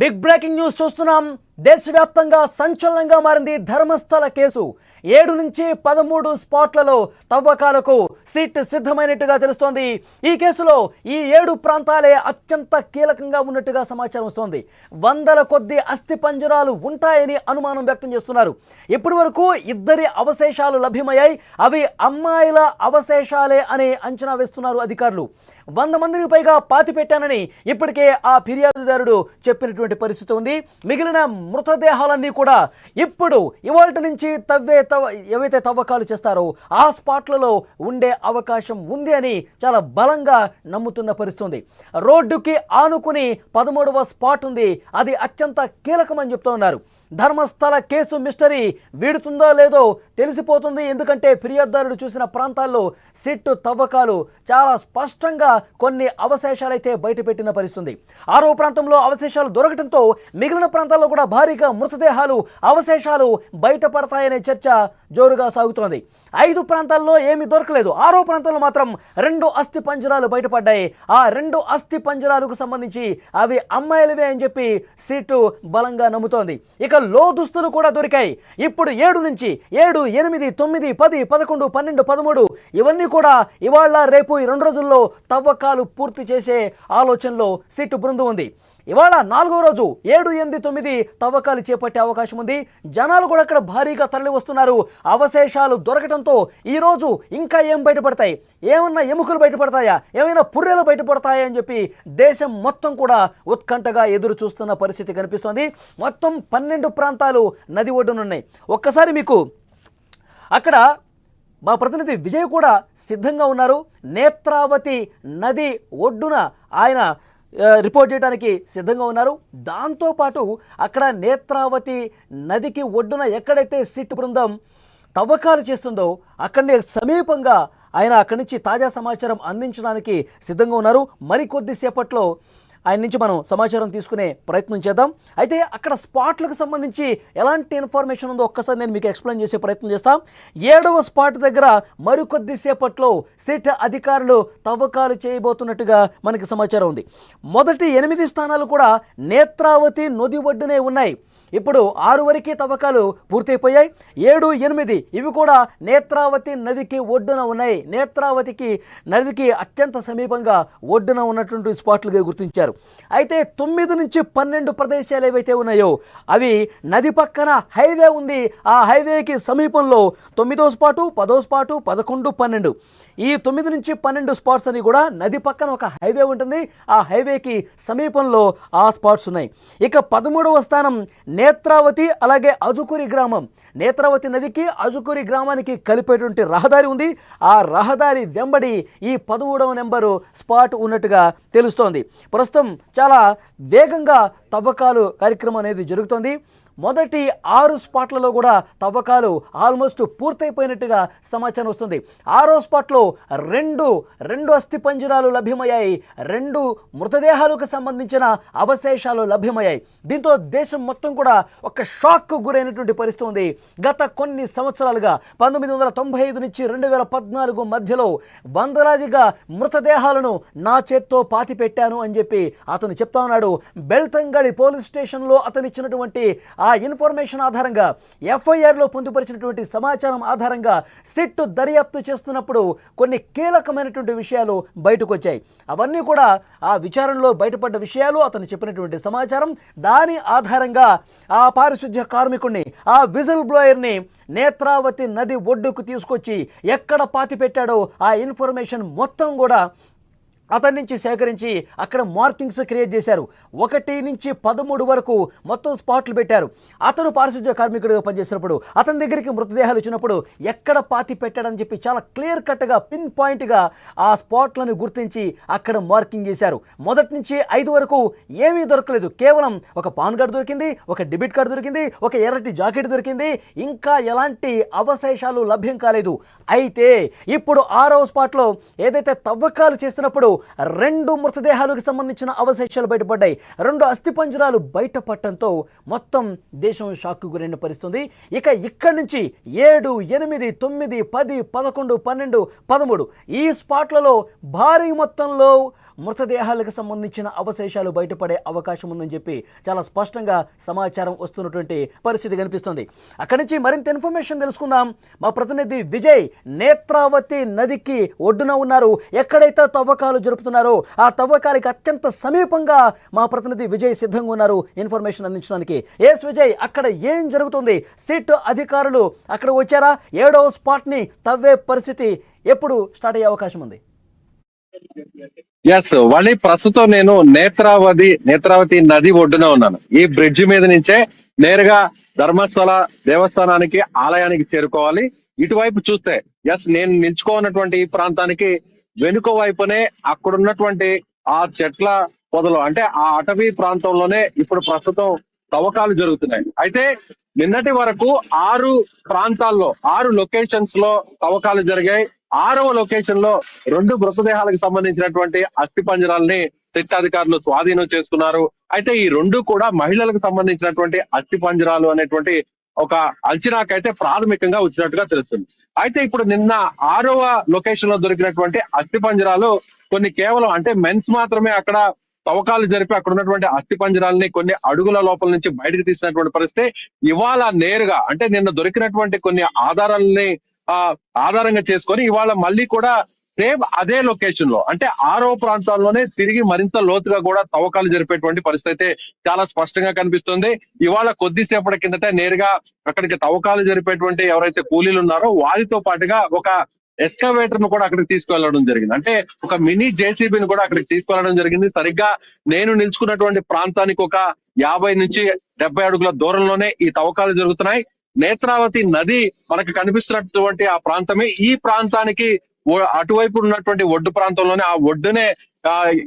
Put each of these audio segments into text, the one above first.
Big breaking news చూస్తున్నాం. దేశవ్యాప్తంగా సంచలనంగా మారింది ధర్మస్థల కేసు. 7 నుంచి 13 స్పాట్లలో తవ్వకాలకు సిట్ సిద్ధమైనట్టుగా తెలుస్తోంది. ఈ కేసులో ఈ 7 ప్రాంతాలే అత్యంత కీలకంగా ఉన్నట్టుగా సమాచారం వస్తోంది. వందల కొద్ది అస్థి పంజరాలు ఉంటాయని అనుమానం వ్యక్తం చేస్తున్నారు. ఇప్పటి వరకు 2 అవశేషాలు లభ్యమయ్యాయి. అవి అమ్మాయిల అవశేషాలే అని అంచనా వేస్తున్నారు అధికారులు. 100 మందికి పైగా పాతి పెట్టానని ఇప్పటికే ఆ ఫిర్యాదుదారుడు చెప్పినటువంటి పరిస్థితి ఉంది. మిగిలిన మృతదేహాలన్నీ కూడా ఇప్పుడు ఇవాల్టి నుంచి ఏవైతే తవ్వకాలు చేస్తారో ఆ స్పాట్లలో ఉండే అవకాశం ఉంది అని చాలా బలంగా నమ్ముతున్న పరిస్థితి. రోడ్డుకి ఆనుకుని 13వ స్పాట్ ఉంది. అది అత్యంత కీలకమని చెప్తూ ఉన్నారు. ధర్మస్థల కేసు మిస్టరీ వీడుతుందో లేదో తెలిసిపోతుంది. ఎందుకంటే ఫిర్యాదుదారుడు చూసిన ప్రాంతాల్లో సిట్టు తవ్వకాలు చాలా స్పష్టంగా కొన్ని అవశేషాలైతే బయటపెట్టిన పరిస్థితి. 6వ ప్రాంతంలో అవశేషాలు దొరకడంతో మిగిలిన ప్రాంతాల్లో కూడా భారీగా మృతదేహాలు అవశేషాలు బయటపడతాయనే చర్చ జోరుగా సాగుతోంది. 5 ప్రాంతాల్లో ఏమీ దొరకలేదు. 6వ ప్రాంతంలో మాత్రం 2 అస్థి పంజరాలు బయటపడ్డాయి. ఆ 2 అస్థి పంజరాలకు సంబంధించి అవి అమ్మాయిలవే అని చెప్పి సిట్టు బలంగా నమ్ముతోంది. ఇక లోదుస్తులు కూడా దొరికాయి. ఇప్పుడు 7 నుంచి 7, 8, 9, 10, 11, 12, 13 ఇవన్నీ కూడా ఇవాళ రేపు ఈ 2 రోజుల్లో తవ్వకాలు పూర్తి చేసే ఆలోచనలో సిట్టు బృందం ఉంది. ఇవాళ 4వ రోజు 7, 8, 9 తవ్వకాలు చేపట్టే అవకాశం ఉంది. జనాలు కూడా అక్కడ భారీగా తరలి వస్తున్నారు. అవశేషాలు దొరకడంతో ఈరోజు ఇంకా ఏం బయటపడతాయి, ఏమన్నా ఎముకలు బయటపడతాయా, ఏమైనా పుర్రెలు బయటపడతాయా అని చెప్పి దేశం మొత్తం కూడా ఉత్కంఠగా ఎదురు చూస్తున్న పరిస్థితి కనిపిస్తోంది. మొత్తం 12 ప్రాంతాలు నది ఒడ్డునున్నాయి. ఒక్కసారి మీకు అక్కడ మా ప్రతినిధి విజయ్ కూడా సిద్ధంగా ఉన్నారు. నేత్రావతి నది ఒడ్డున ఆయన రిపోర్ట్ చేయడానికి సిద్ధంగా ఉన్నారు. దాంతోపాటు అక్కడ నేత్రావతి నదికి ఒడ్డున ఎక్కడైతే సిట్ బృందం తవ్వకాలు చేస్తుందో అక్కడనే సమీపంగా ఆయన అక్కడి నుంచి తాజా సమాచారం అందించడానికి సిద్ధంగా ఉన్నారు. మరికొద్దిసేపట్లో ఆయన నుంచి మనం సమాచారం తీసుకునే ప్రయత్నం చేద్దాం. అయితే అక్కడ స్పాట్లకు సంబంధించి ఎలాంటి ఇన్ఫర్మేషన్ ఉందో ఒక్కసారి నేను మీకు ఎక్స్ప్లెయిన్ చేసే ప్రయత్నం చేస్తాం. 7వ స్పాట్ దగ్గర మరికొద్దిసేపట్లో సిట్ అధికారులు తవ్వకాలు చేయబోతున్నట్టుగా మనకి సమాచారం ఉంది. మొదటి 8 స్థానాలు కూడా నేత్రావతి నది ఒడ్డునే ఉన్నాయి. ఇప్పుడు 6 వరకు తవ్వకాలు పూర్తయిపోయాయి. 7, 8 ఇవి కూడా నేత్రావతి నదికి ఒడ్డున ఉన్నాయి. నేత్రావతికి నదికి అత్యంత సమీపంగా ఒడ్డున ఉన్నటువంటి స్పాట్లుగా గుర్తించారు. అయితే 9 నుంచి 12 ప్రదేశాలు ఏవైతే ఉన్నాయో అవి నది పక్కన హైవే ఉంది. ఆ హైవేకి సమీపంలో 9వ స్పాటు, 10వ స్పాటు, 11, 12 ఈ 9 నుంచి 12 స్పాట్స్ అని కూడా నది పక్కన ఒక హైవే ఉంటుంది. ఆ హైవేకి సమీపంలో ఆ స్పాట్స్ ఉన్నాయి. ఇక 13వ స్థానం నేత్రావతి, అలాగే అజుకురి గ్రామం. నేత్రావతి నదికి అజుకురి గ్రామానికి కలిపేటువంటి రహదారి ఉంది. ఆ రహదారి వెంబడి ఈ 13వ నెంబరు స్పాట్ ఉన్నట్టుగా తెలుస్తోంది. ప్రస్తుతం చాలా వేగంగా తవ్వకాలు కార్యక్రమం అనేది జరుగుతోంది. మొదటి 6 స్పాట్లలో కూడా తవ్వకాలు ఆల్మోస్ట్ పూర్తయిపోయినట్టుగా సమాచారం వస్తుంది. 6వ స్పాట్లో 2 అస్థి పంజరాలు లభ్యమయ్యాయి. 2 మృతదేహాలకు సంబంధించిన అవశేషాలు లభ్యమయ్యాయి. దీంతో దేశం మొత్తం కూడా ఒక షాక్కు గురైనటువంటి పరిస్థితి ఉంది. గత కొన్ని సంవత్సరాలుగా 1995 నుంచి 2014 మధ్యలో వందలాదిగా మృతదేహాలను నా చేత్తో పాతి పెట్టాను అని చెప్పి అతను చెప్తా ఉన్నాడు. బెల్తంగడి పోలీస్ స్టేషన్లో అతను ఇచ్చినటువంటి ఆ ఇన్ఫర్మేషన్ ఆధారంగా ఎఫ్ఐఆర్లో పొందుపరిచినటువంటి సమాచారం ఆధారంగా సిట్ దర్యాప్తు చేస్తున్నప్పుడు కొన్ని కీలకమైనటువంటి విషయాలు బయటకు వచ్చాయి. అవన్నీ కూడా ఆ విచారణలో బయటపడ్డ విషయాలు, అతను చెప్పినటువంటి సమాచారం. దాని ఆధారంగా ఆ పారిశుద్ధ్య కార్మికుడిని, ఆ విజిల్ బ్లోయర్ని నేత్రావతి నది ఒడ్డుకు తీసుకొచ్చి ఎక్కడ పాతి పెట్టాడో ఆ ఇన్ఫర్మేషన్ మొత్తం కూడా అతని నుంచి సేకరించి అక్కడ మార్కింగ్స్ క్రియేట్ చేశారు. 1 నుంచి 13 వరకు మొత్తం స్పాట్లు పెట్టారు. అతను పారిశుద్ధ్య కార్మికుడిగా పనిచేసినప్పుడు అతని దగ్గరికి మృతదేహాలు వచ్చినప్పుడు ఎక్కడ పాతి పెట్టాడని చెప్పి చాలా క్లియర్ కట్గా పిన్ పాయింట్గా ఆ స్పాట్లను గుర్తించి అక్కడ మార్కింగ్ చేశారు. మొదటి నుంచి 5 వరకు ఏమీ దొరకలేదు. కేవలం ఒక పాన్ కార్డు దొరికింది, ఒక డెబిట్ కార్డు దొరికింది, ఒక ఎర్రటి జాకెట్ దొరికింది. ఇంకా ఎలాంటి అవశేషాలు లభ్యం కాలేదు. అయితే ఇప్పుడు 6వ స్పాట్లో ఏదైతే తవ్వకాలు చేస్తున్నప్పుడు 2 మృతదేహాలకు సంబంధించిన అవశేషాలు బయటపడ్డాయి. 2 అస్థిపంజరాలు బయటపడటంతో మొత్తం దేశం షాక్కు గురైన పరిస్థితి. ఇక ఇక్కడి నుంచి 7, 8, 9, 10, 11, 12, 13 ఈ స్పాట్లలో భారీ మొత్తంలో మృతదేహాలకు సంబంధించిన అవశేషాలు బయటపడే అవకాశం ఉందని చెప్పి చాలా స్పష్టంగా సమాచారం వస్తున్నటువంటి పరిస్థితి కనిపిస్తుంది. అక్కడి నుంచి మరింత ఇన్ఫర్మేషన్ తెలుసుకుందాం. మా ప్రతినిధి విజయ్ నేత్రావతి నదికి ఒడ్డున ఉన్నారు. ఎక్కడైతే తవ్వకాలు జరుపుతున్నారో ఆ తవ్వకాలకి అత్యంత సమీపంగా మా ప్రతినిధి విజయ్ సిద్ధంగా ఉన్నారు ఇన్ఫర్మేషన్ అందించడానికి. ఎస్ విజయ్, అక్కడ ఏం జరుగుతుంది? సిట్ అధికారులు అక్కడ వచ్చారా? 7వ స్పాట్ ని తవ్వే పరిస్థితి ఎప్పుడు స్టార్ట్ అయ్యే అవకాశం ఉంది? ఎస్ వాళ్ళి ప్రస్తుతం నేను నేత్రావతి నది ఒడ్డున ఉన్నాను. ఈ బ్రిడ్జ్ మీద నుంచే నేరుగా ధర్మస్థల దేవస్థానానికి ఆలయానికి చేరుకోవాలి. ఇటువైపు చూస్తే నేను నిల్చుకోనటువంటి ఈ ప్రాంతానికి వెనుక వైపునే అక్కడున్నటువంటి ఆ చెట్ల పొదలు, అంటే ఆ అటవీ ప్రాంతంలోనే ఇప్పుడు ప్రస్తుతం తవ్వకాలు జరుగుతున్నాయి. అయితే నిన్నటి వరకు 6 ప్రాంతాల్లో 6 లొకేషన్స్ లో తవ్వకాలు జరిగాయి. 6వ లొకేషన్ లో 2 మృతదేహాలకు సంబంధించినటువంటి అస్థి పంజరాలని సిట్ అధికారులు స్వాధీనం చేసుకున్నారు. అయితే ఈ 2 కూడా మహిళలకు సంబంధించినటువంటి అస్థి పంజరాలు అనేటువంటి ఒక అంచనాకైతే ప్రాథమికంగా వచ్చినట్టుగా తెలుస్తుంది. అయితే ఇప్పుడు నిన్న 6వ లొకేషన్ లో దొరికినటువంటి అస్థి పంజరాలు కొన్ని కేవలం అంటే మెన్స్ మాత్రమే అక్కడ తవ్వకాలు జరిపి అక్కడ ఉన్నటువంటి అస్థి పంజరాలని కొన్ని అడుగుల లోపల నుంచి బయటకు తీసినటువంటి పరిస్థితి. ఇవాళ నేరుగా అంటే నిన్న దొరికినటువంటి కొన్ని ఆధారాలని ఆధారంగా చేసుకొని ఇవాళ మళ్ళీ కూడా సేమ్ అదే లొకేషన్ లో అంటే 6వ ప్రాంతాల్లోనే తిరిగి మరింత లోతుగా కూడా తవ్వకాలు జరిపేటువంటి పరిస్థితి అయితే చాలా స్పష్టంగా కనిపిస్తుంది. ఇవాళ కొద్దిసేపటి కిందట నేరుగా అక్కడికి తవ్వకాలు జరిపేటువంటి ఎవరైతే కూలీలు ఉన్నారో వారితో పాటుగా ఒక ఎస్కవేటర్ ను కూడా అక్కడికి తీసుకెళ్లడం జరిగింది. అంటే ఒక మినీ జేసీబీని కూడా అక్కడికి తీసుకెళ్లడం జరిగింది. సరిగ్గా నేను నిల్చుకున్నటువంటి ప్రాంతానికి ఒక 50 నుంచి 70 అడుగుల దూరంలోనే ఈ తవ్వకాలు జరుగుతున్నాయి. నేత్రావతి నది మనకు కనిపిస్తున్నటువంటి ఆ ప్రాంతమే ఈ ప్రాంతానికి అటువైపు ఉన్నటువంటి ఒడ్డు ప్రాంతంలోనే ఆ ఒడ్డునే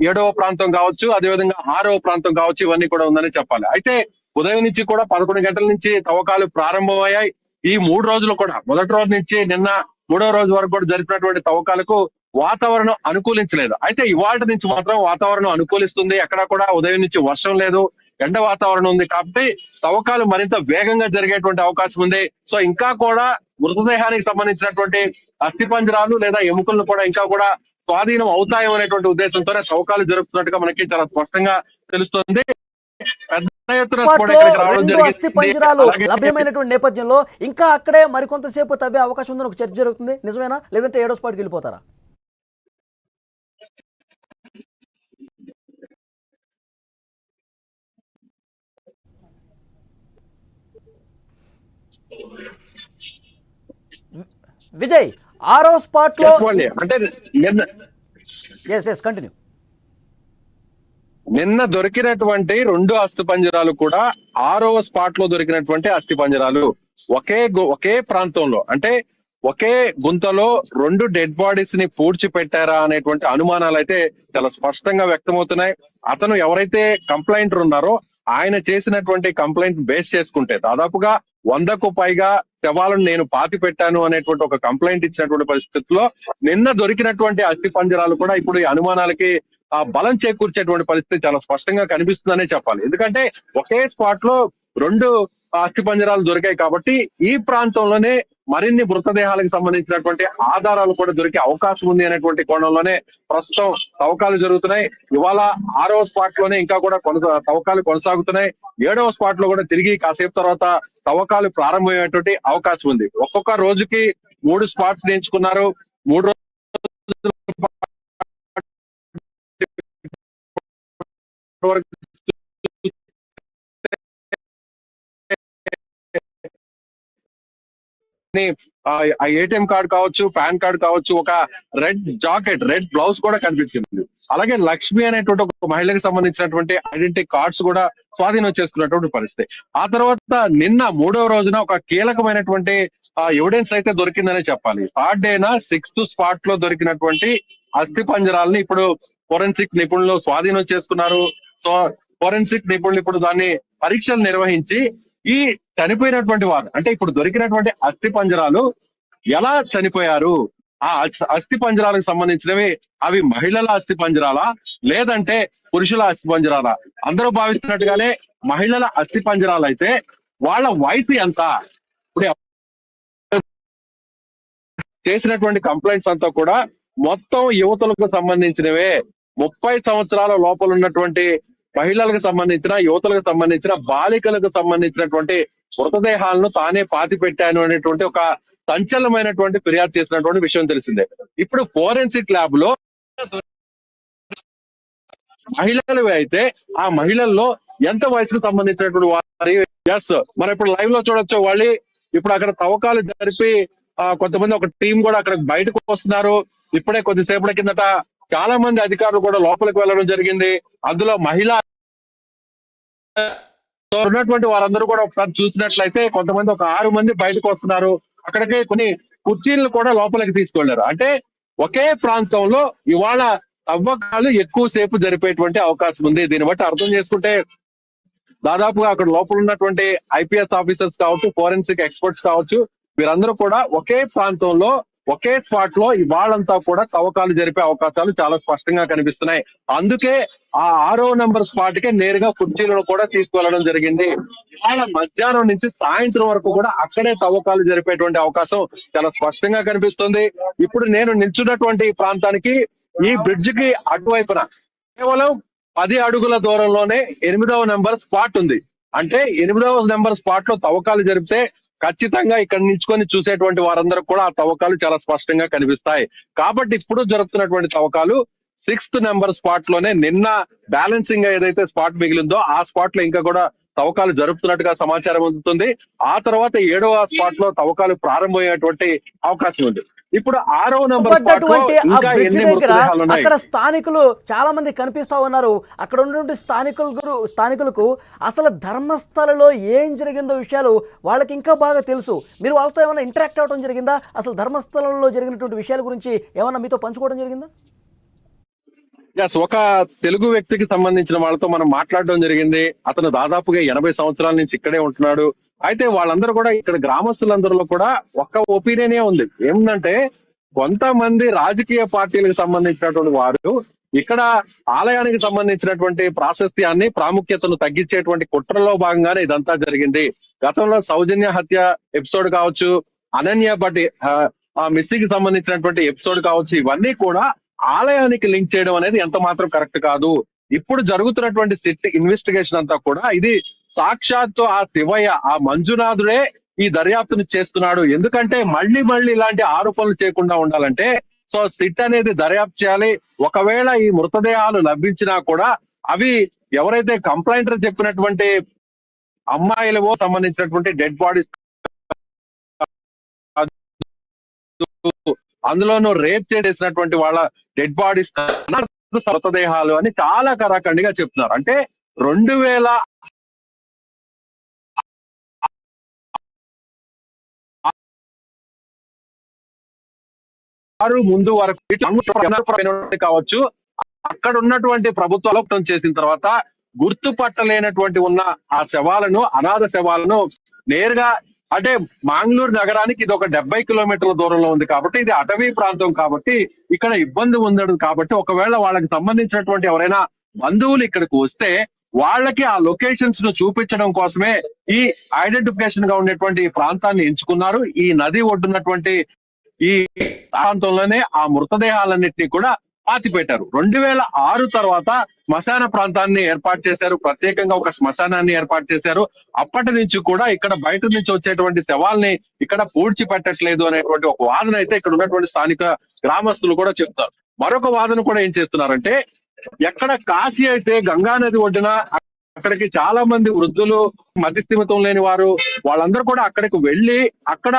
7వ ప్రాంతం కావచ్చు, అదేవిధంగా 6వ ప్రాంతం కావచ్చు, ఇవన్నీ కూడా ఉందని చెప్పాలి. అయితే ఉదయం నుంచి కూడా 11 గంటల నుంచి తవ్వకాలు ప్రారంభమయ్యాయి. ఈ 3 రోజులు కూడా మొదటి రోజు నుంచి నిన్న 3వ రోజు వరకు కూడా జరిపినటువంటి తవ్వకాలకు వాతావరణం అనుకూలించలేదు. అయితే ఇవాళ నుంచి మాత్రం వాతావరణం అనుకూలిస్తుంది. ఎక్కడా కూడా ఉదయం నుంచి వర్షం లేదు, ఎండ వాతావరణం ఉంది. కాబట్టి తవ్వకాలు మరింత వేగంగా జరిగేటువంటి అవకాశం ఉంది. సో ఇంకా కూడా మృతదేహానికి సంబంధించినటువంటి అస్థి పంజరాలు లేదా ఎముకలను కూడా ఇంకా కూడా స్వాధీనం అవుతాయి అనేటువంటి ఉద్దేశంతోనే తవ్వకాలు జరుపుతున్నట్టుగా మనకి చాలా స్పష్టంగా తెలుస్తుంది. రెండు అస్థి పంజరాలు లభ్యమైనటువంటి నేపథ్యంలో ఇంకా అక్కడే మరికొంతసేపు తవ్వే అవకాశం ఉందని ఒక చర్చ జరుగుతుంది. నిజమేనా, లేదంటే 7వ స్పాట్కి వెళ్ళిపోతారా? విజయ్, 6వ స్పాట్ లో అంటే కంటిన్యూ. నిన్న దొరికినటువంటి 2 అస్థి పంజరాలు కూడా 6వ స్పాట్ లో దొరికినటువంటి అస్థి పంజరాలు. ఒకే ప్రాంతంలో అంటే ఒకే గుంతలో 2 డెడ్ బాడీస్ ని పూడ్చి పెట్టారా అనేటువంటి అనుమానాలు అయితే చాలా స్పష్టంగా వ్యక్తమవుతున్నాయి. అతను ఎవరైతే కంప్లైంటర్ ఉన్నారో ఆయన చేసినటువంటి కంప్లైంట్ బేస్ చేసుకుంటే దాదాపుగా 100కు పైగా శవాలను నేను పాతి పెట్టాను అనేటువంటి ఒక కంప్లైంట్ ఇచ్చినటువంటి పరిస్థితుల్లో నిన్న దొరికినటువంటి అస్థి పంజరాలు కూడా ఇప్పుడు ఈ అనుమానాలకి బలం చేకూర్చేటువంటి పరిస్థితి చాలా స్పష్టంగా కనిపిస్తుందనే చెప్పాలి. ఎందుకంటే ఒకే స్పాట్ లో 2 అస్థి పంజరాలు దొరికాయి కాబట్టి ఈ ప్రాంతంలోనే మరిన్ని మృతదేహాలకు సంబంధించినటువంటి ఆధారాలు కూడా దొరికే అవకాశం ఉంది అనేటువంటి కోణంలోనే ప్రస్తుతం తవ్వకాలు జరుగుతున్నాయి. ఇవాళ 6వ స్పాట్ లోనే ఇంకా కూడా తవ్వకాలు కొనసాగుతున్నాయి. 7వ స్పాట్ లో కూడా తిరిగి కాసేపు తర్వాత తవ్వకాలు ప్రారంభమయ్యేటువంటి అవకాశం ఉంది. ఒక్కొక్క రోజుకి 3 స్పాట్స్ ఎంచుకున్నారు. 3 రోజులు ఏటీఎం కార్డు కావచ్చు, పాన్ కార్డు కావచ్చు, ఒక రెడ్ జాకెట్, రెడ్ బ్లౌజ్ కూడా కనిపించింది. అలాగే లక్ష్మి అనేటువంటి ఒక మహిళకి సంబంధించినటువంటి ఐడెంటిటీ కార్డ్స్ కూడా స్వాధీనం చేసుకున్నటువంటి పరిస్థితి. ఆ తర్వాత నిన్న 3వ రోజున ఒక కీలకమైనటువంటి ఎవిడెన్స్ అయితే దొరికిందనే చెప్పాలి. 3rd డేన 6th స్పాట్ లో దొరికినటువంటి అస్థి పంజరాలని ఇప్పుడు ఫోరెన్సిక్ నిపుణులు స్వాధీనం చేసుకున్నారు. సో ఫోరెన్సిక్ నిపుణులు ఇప్పుడు దాన్ని పరీక్షలు నిర్వహించి ఈ చనిపోయినటువంటి వారు అంటే ఇప్పుడు దొరికినటువంటి అస్థి పంజరాలు ఎలా చనిపోయారు, ఆ అస్థి పంజరాలకు సంబంధించినవి అవి మహిళల అస్థి పంజరాలా లేదంటే పురుషుల అస్థి పంజరాలా? అందరూ భావిస్తున్నట్టుగానే మహిళల అస్థి పంజరాలు అయితే వాళ్ళ వయసు ఎంత? ఇప్పుడు చేసినటువంటి కంప్లైంట్స్ అంతా కూడా మొత్తం యువతులకు సంబంధించినవే. 30 సంవత్సరాల లోపల ఉన్నటువంటి మహిళలకు సంబంధించిన, యువతులకు సంబంధించిన, బాలికలకు సంబంధించినటువంటి మృతదేహాలను తానే పాతి పెట్టాను అనేటువంటి ఒక సంచలనమైనటువంటి ఫిర్యాదు చేసినటువంటి విషయం తెలిసిందే. ఇప్పుడు ఫోరెన్సిక్ ల్యాబ్ లో మహిళలు అయితే ఆ మహిళల్లో ఎంత వయసుకు సంబంధించినటువంటి వారి ఎస్ మనం ఇప్పుడు లైవ్ లో చూడొచ్చు. వాళ్ళు ఇప్పుడు అక్కడ తవ్వకాలు జరిపి కొంతమంది ఒక టీం కూడా అక్కడ బయటకు వస్తున్నారు. ఇప్పుడే కొద్దిసేపటి కిందట చాలా మంది అధికారులు కూడా లోపలికి వెళ్ళడం జరిగింది. అందులో మహిళ ఉన్నటువంటి వారందరూ కూడా ఒకసారి చూసినట్లయితే కొంతమంది ఒక 6 మంది బయటకు వస్తున్నారు. అక్కడికి కొన్ని కుర్చీలను కూడా లోపలికి తీసుకెళ్లారు. అంటే ఒకే ప్రాంతంలో ఇవాళ తవ్వకాలు ఎక్కువ సేపు జరిపేటువంటి అవకాశం ఉంది. దీన్ని బట్టి అర్థం చేసుకుంటే దాదాపుగా అక్కడ లోపల ఉన్నటువంటి ఐపీఎస్ ఆఫీసర్స్ కావచ్చు, ఫోరెన్సిక్ ఎక్స్పర్ట్స్ కావచ్చు, వీరందరూ కూడా ఒకే ప్రాంతంలో ఒకే స్పాట్ లో ఇవాళంతా కూడా తవ్వకాలు జరిపే అవకాశాలు చాలా స్పష్టంగా కనిపిస్తున్నాయి. అందుకే ఆ 6వ నంబర్ స్పాట్ కే నేరుగా కుర్చీలను కూడా తీసుకువెళ్ళడం జరిగింది. ఇవాళ మధ్యాహ్నం నుంచి సాయంత్రం వరకు కూడా అక్కడే తవ్వకాలు జరిపేటువంటి అవకాశం చాలా స్పష్టంగా కనిపిస్తుంది. ఇప్పుడు నేను నిల్చున్నటువంటి ప్రాంతానికి ఈ బ్రిడ్జ్ కి అటువైపున కేవలం 10 అడుగుల దూరంలోనే 8వ నెంబర్ స్పాట్ ఉంది. అంటే 8వ నెంబర్ స్పాట్ లో తవ్వకాలు జరిపితే ఖచ్చితంగా ఇక్కడ నిల్చుకొని చూసేటువంటి వారందరూ కూడా ఆ తవ్వకాలు చాలా స్పష్టంగా కనిపిస్తాయి. కాబట్టి ఇప్పుడు జరుగుతున్నటువంటి తవ్వకాలు 6th నెంబర్ స్పాట్ లోనే నిన్న బ్యాలెన్సింగ్ ఏదైతే స్పాట్ మిగిలిందో ఆ స్పాట్ లో ఇంకా కూడా తవ్వకాలు జరుపుతున్నట్టుగా సమాచారం అందుతుంది. ఆ తర్వాత 7వ స్పాట్ లో తవ్వకాలు ప్రారంభమయ్యేటువంటి అవకాశం ఉంది. ఇప్పుడు 6వ నెంబర్ స్పాట్ లో పడ్డటువంటి ఆ ఇంకా బ్రిడ్జ్ ఎన్ని దగ్గర మృతదేహాలు ఉన్నాయి? అక్కడ స్థానికులు చాలా మంది కనిపిస్తా ఉన్నారు. అక్కడ ఉన్నటువంటి స్థానికులకు అసలు ధర్మస్థలలో ఏం జరిగిందో విషయాలు వాళ్ళకి ఇంకా బాగా తెలుసు. మీరు వాళ్ళతో ఏమైనా ఇంటరాక్ట్ అవ్వడం జరిగిందా? అసలు ధర్మస్థలంలో జరిగినటువంటి విషయాల గురించి ఏమైనా మీతో పంచుకోవడం జరిగిందా? ఒక తెలుగు వ్యక్తికి సంబంధించిన వాళ్ళతో మనం మాట్లాడడం జరిగింది. అతను దాదాపుగా 80 సంవత్సరాల నుంచి ఇక్కడే ఉంటున్నాడు. అయితే వాళ్ళందరూ కూడా ఇక్కడ గ్రామస్తులందరిలో కూడా ఒక్క ఒపీనియనే ఉంది. ఏమిటంటే కొంతమంది రాజకీయ పార్టీలకు సంబంధించినటువంటి వారు ఇక్కడ ఆలయానికి సంబంధించినటువంటి ప్రాశస్త్యాన్ని, ప్రాముఖ్యతను తగ్గించేటువంటి కుట్రలో భాగంగానే ఇదంతా జరిగింది. గతంలో సౌజన్య హత్య ఎపిసోడ్ కావచ్చు, అనన్య భట్ ఆ మిస్సింగ్ సంబంధించినటువంటి ఎపిసోడ్ కావచ్చు, ఇవన్నీ కూడా ఆలయానికి లింక్ చేయడం అనేది ఎంత మాత్రం కరెక్ట్ కాదు. ఇప్పుడు జరుగుతున్నటువంటి సిట్ ఇన్వెస్టిగేషన్ అంతా కూడా ఇది సాక్షాత్తు ఆ శివయ్య, ఆ మంజునాథుడే ఈ దర్యాప్తును చేస్తున్నాడు. ఎందుకంటే మళ్ళీ మళ్ళీ ఇలాంటి ఆరోపణలు చేయకుండా ఉండాలంటే సో సిట్ అనేది దర్యాప్తు చేయాలి. ఒకవేళ ఈ మృతదేహాలు లభించినా కూడా అవి ఎవరైతే కంప్లైంటర్ చెప్పినటువంటి అమ్మాయిలవో సంబంధించినటువంటి డెడ్ బాడీస్, అందులోనూ రేప్ చేసేసినటువంటి వాళ్ళ డెడ్ బాడీస్, మృతదేహాలు అని చాలా కరాఖండిగా చెప్తున్నారు. అంటే 2006 ముందు వరకు కావచ్చు, అక్కడ ఉన్నటువంటి ప్రభుత్వాలు చేసిన తర్వాత గుర్తుపట్టలేనటువంటి ఉన్న ఆ శవాలను, అనాథ శవాలను నేరుగా అంటే మాంగ్లూరు నగరానికి ఇది ఒక 70 కిలోమీటర్ల దూరంలో ఉంది కాబట్టి ఇది అటవీ ప్రాంతం కాబట్టి ఇక్కడ ఇబ్బంది ఉండదు. కాబట్టి ఒకవేళ వాళ్ళకి సంబంధించినటువంటి ఎవరైనా బంధువులు ఇక్కడికి వస్తే వాళ్ళకి ఆ లొకేషన్స్ ను చూపించడం కోసమే ఈ ఐడెంటిఫికేషన్ గా ఉండేటువంటి ప్రాంతాన్ని ఎంచుకున్నారు. ఈ నది ఒడ్డున్నటువంటి ఈ ప్రాంతంలోనే ఆ మృతదేహాలన్నింటినీ కూడా పాతి పెట్టారు. 2006 తర్వాత శ్మశాన ప్రాంతాన్ని ఏర్పాటు చేశారు. ప్రత్యేకంగా ఒక శ్మశానాన్ని ఏర్పాటు చేశారు. అప్పటి నుంచి కూడా ఇక్కడ బయట నుంచి వచ్చేటువంటి శవాల్ని ఇక్కడ పూడ్చి పెట్టట్లేదు అనేటువంటి ఒక వాదన అయితే ఇక్కడ ఉన్నటువంటి స్థానిక గ్రామస్తులు కూడా చెప్తారు. మరొక వాదన కూడా ఏం చేస్తున్నారంటే ఎక్కడ కాశీ అయితే గంగా నది ఒడ్డున అక్కడికి చాలా మంది వృద్ధులు, మతిస్థిమితం లేని వారు, వాళ్ళందరూ కూడా అక్కడికి వెళ్లి అక్కడ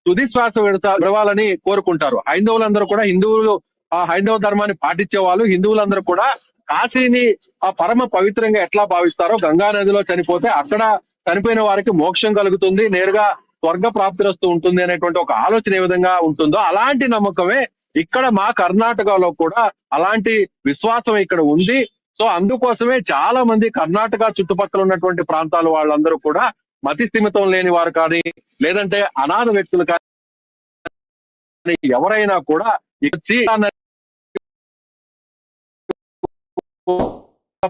తుది శ్వాస విడవాలని కోరుకుంటారు. హైందవులందరూ కూడా హిందువులు ఆ హైందవ ధర్మాన్ని పాటించే వాళ్ళు, హిందువులందరూ కూడా కాశీని ఆ పరమ పవిత్రంగా ఎట్లా భావిస్తారో గంగా నదిలో చనిపోతే అక్కడ చనిపోయిన వారికి మోక్షం కలుగుతుంది, నేరుగా స్వర్గ ప్రాప్తిరస్తూ ఉంటుంది అనేటువంటి ఒక ఆలోచన ఏ విధంగా ఉంటుందో అలాంటి నమ్మకమే ఇక్కడ మా కర్ణాటకలో కూడా అలాంటి విశ్వాసం ఇక్కడ ఉంది. సో అందుకోసమే చాలా మంది కర్ణాటక చుట్టుపక్కల ఉన్నటువంటి ప్రాంతాల వాళ్ళందరూ కూడా మతి స్థిమితం లేని వారు కానీ లేదంటే అనాథ వ్యక్తులు కానీ ఎవరైనా కూడా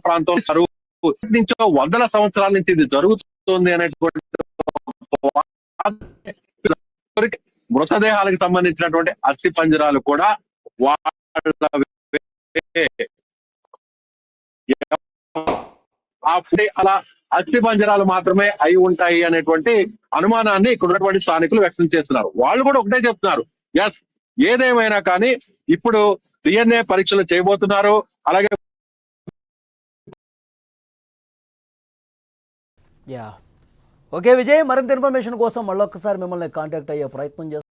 ప్రాంతం నుంచో 100ల సంవత్సరాల నుంచి ఇది జరుగుతుంది అనేటువంటి మృతదేహాలకు సంబంధించినటువంటి అస్థి పంజరాలు కూడా వాళ్ళ అలా అస్థి పంజరాలు మాత్రమే అయి ఉంటాయి అనేటువంటి అనుమానాన్ని ఇక్కడ ఉన్నటువంటి స్థానికులు వ్యక్తం చేస్తున్నారు. వాళ్ళు కూడా ఒకటే చెప్తున్నారు, ఎస్ ఏదేమైనా కానీ ఇప్పుడు డిఎన్ఏ పరీక్షలు చేయబోతున్నారు. అలాగే యా ఓకే విజయ్, మరింత ఇన్ఫర్మేషన్ కోసం మళ్ళొక్కసారి మిమ్మల్ని కాంటాక్ట్ అయ్యే ప్రయత్నం చేస్తాం.